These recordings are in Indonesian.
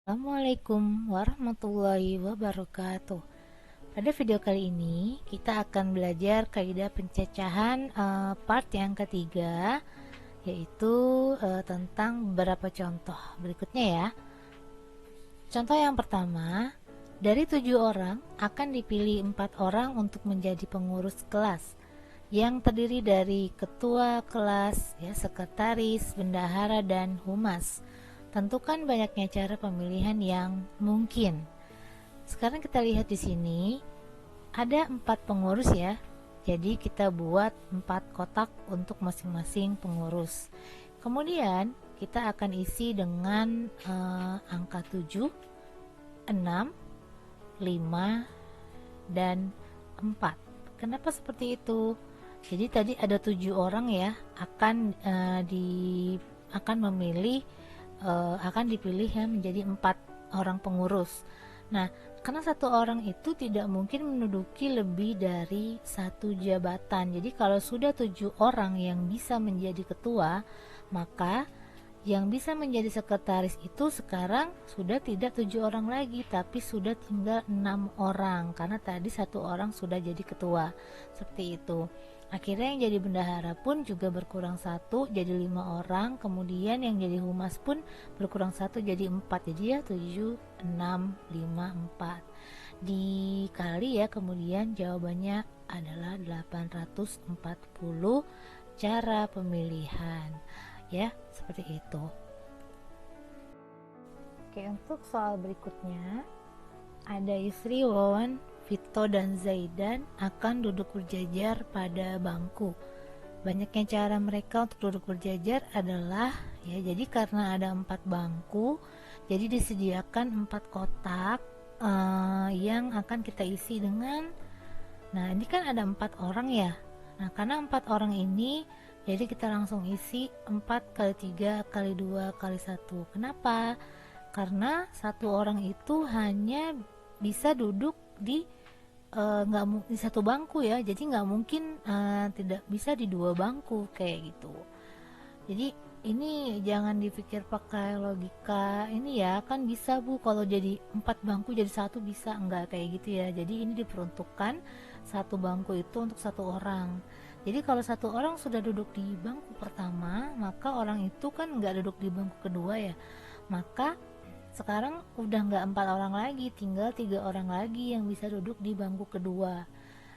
Assalamualaikum warahmatullahi wabarakatuh. Pada video kali ini kita akan belajar kaidah pencacahan part yang ketiga, yaitu tentang beberapa contoh berikutnya ya. Contoh yang pertama, dari 7 orang akan dipilih 4 orang untuk menjadi pengurus kelas yang terdiri dari ketua kelas, ya, sekretaris, bendahara, dan humas. Tentukan banyaknya cara pemilihan yang mungkin. Sekarang kita lihat di sini ada 4 pengurus ya. Jadi kita buat 4 kotak untuk masing-masing pengurus. Kemudian kita akan isi dengan angka 7, 6, 5, dan 4. Kenapa seperti itu? Jadi tadi ada 7 orang ya akan memilih akan dipilih ya menjadi 4 orang pengurus. Nah, karena satu orang itu tidak mungkin menduduki lebih dari satu jabatan. Jadi kalau sudah 7 orang yang bisa menjadi ketua, maka yang bisa menjadi sekretaris itu sekarang sudah tidak 7 orang lagi, tapi sudah tinggal 6 orang karena tadi satu orang sudah jadi ketua. Seperti itu. Akhirnya yang jadi bendahara pun juga berkurang satu jadi 5 orang. Kemudian yang jadi humas pun berkurang satu jadi 4. Jadi ya 7, 6, 5, 4 dikali ya, kemudian jawabannya adalah 840 cara pemilihan ya, seperti itu. Oke, untuk soal berikutnya ada Yusri, Wawan, Vito, dan Zaidan akan duduk berjajar pada bangku. Banyaknya cara mereka untuk duduk berjajar adalah ya, jadi karena ada 4 bangku, jadi disediakan 4 kotak yang akan kita isi dengan, nah ini kan ada 4 orang ya. Nah karena 4 orang ini, jadi kita langsung isi 4 kali 3 kali 2 kali 1. Kenapa? Karena satu orang itu hanya bisa duduk di di satu bangku ya, jadi nggak mungkin tidak bisa di 2 bangku kayak gitu. Jadi ini jangan dipikir pakai logika ini ya, kan bisa bu kalau jadi 4 bangku jadi satu, bisa nggak kayak gitu ya. Jadi ini diperuntukkan satu bangku itu untuk satu orang. Jadi kalau satu orang sudah duduk di bangku pertama, maka orang itu kan nggak duduk di bangku kedua ya. Maka sekarang udah nggak 4 orang lagi, tinggal 3 orang lagi yang bisa duduk di bangku kedua.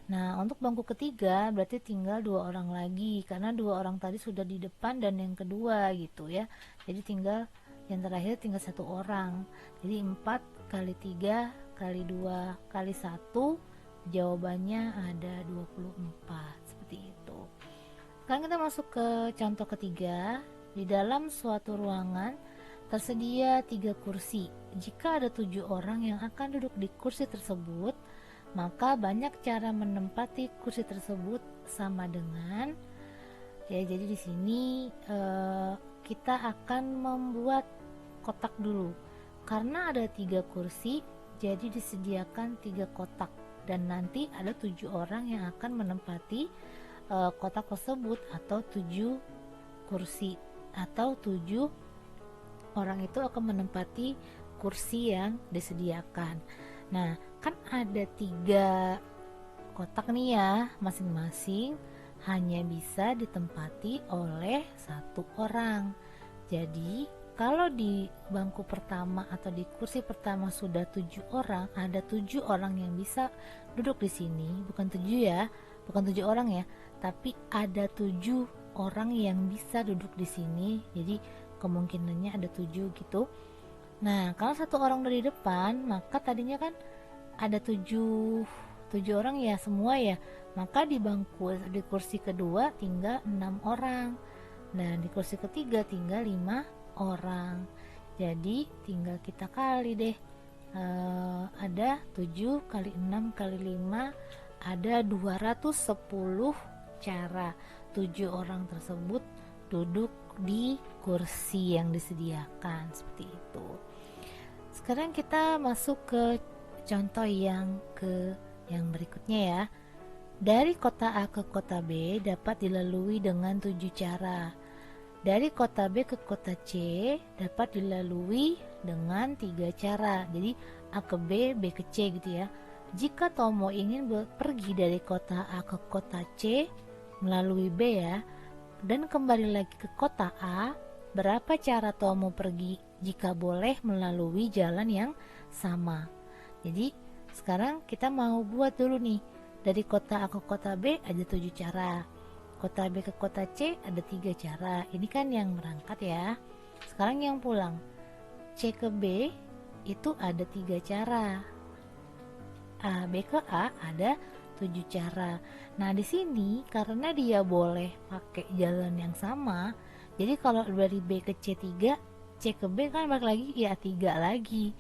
Nah, untuk bangku ketiga berarti tinggal 2 orang lagi karena 2 orang tadi sudah di depan dan yang kedua gitu ya. Jadi tinggal yang terakhir tinggal 1 orang. Jadi 4 kali 3 kali 2 kali 1, jawabannya ada 24. Seperti itu. Sekarang kita masuk ke contoh ketiga. Di dalam suatu ruangan tersedia 3 kursi. Jika ada 7 orang yang akan duduk di kursi tersebut, maka banyak cara menempati kursi tersebut sama dengan ya. Jadi di sini kita akan membuat kotak dulu. Karena ada 3 kursi, jadi disediakan 3 kotak dan nanti ada 7 orang yang akan menempati kotak tersebut, atau 7 kursi atau 7 orang itu akan menempati kursi yang disediakan. Nah, kan ada 3 kotak nih ya, masing-masing hanya bisa ditempati oleh 1 orang. Jadi kalau di bangku pertama atau di kursi pertama sudah 7 orang, ada 7 orang yang bisa duduk di sini, bukan 7 ya, bukan 7 orang ya, tapi ada 7 orang yang bisa duduk di sini. Jadi kemungkinannya ada 7 gitu. Nah, kalau 1 orang dari depan, maka tadinya kan ada 7 orang ya semua ya. Maka di kursi kedua tinggal 6 orang. Dan di kursi ketiga tinggal 5 orang. Jadi tinggal kita kali deh. Ada 7 kali 6 kali 5, ada 210 cara 7 orang tersebut duduk di kursi yang disediakan, seperti itu. Sekarang kita masuk ke contoh yang berikutnya ya. Dari kota A ke kota B dapat dilalui dengan 7 cara. Dari kota B ke kota C dapat dilalui dengan 3 cara. Jadi A ke B, B ke C gitu ya. Jika Tomo ingin pergi dari kota A ke kota C melalui B ya, dan kembali lagi ke kota A, berapa cara Tomo pergi jika boleh melalui jalan yang sama? Jadi sekarang kita mau buat dulu nih, dari kota A ke kota B ada 7 cara, kota B ke kota C ada 3 cara. Ini kan yang berangkat ya. Sekarang yang pulang, C ke B itu ada 3 cara, A B ke A ada 7 cara. Nah di sini karena dia boleh pakai jalan yang sama, jadi kalau dari B ke C 3, C ke B kan balik lagi ya 3 lagi.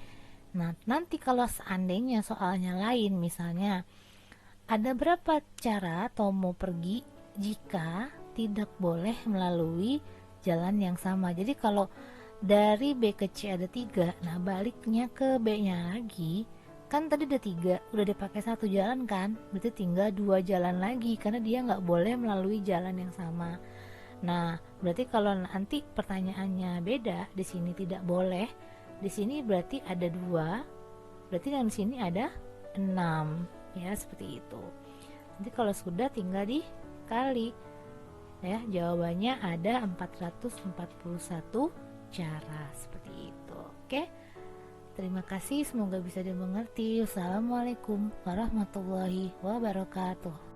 Nah nanti kalau seandainya soalnya lain, misalnya ada berapa cara Tomo pergi jika tidak boleh melalui jalan yang sama. Jadi kalau dari B ke C ada 3, nah baliknya ke B nya lagi, kan tadi ada 3, udah dipakai 1 jalan kan, berarti tinggal 2 jalan lagi karena dia nggak boleh melalui jalan yang sama. Nah berarti kalau nanti pertanyaannya beda, di sini tidak boleh, di sini berarti ada 2, berarti yang di sini ada 6 ya, seperti itu. Nanti kalau sudah tinggal dikali ya, jawabannya ada 441 cara, seperti itu. Oke, terima kasih, semoga bisa dimengerti. Wassalamualaikum warahmatullahi wabarakatuh.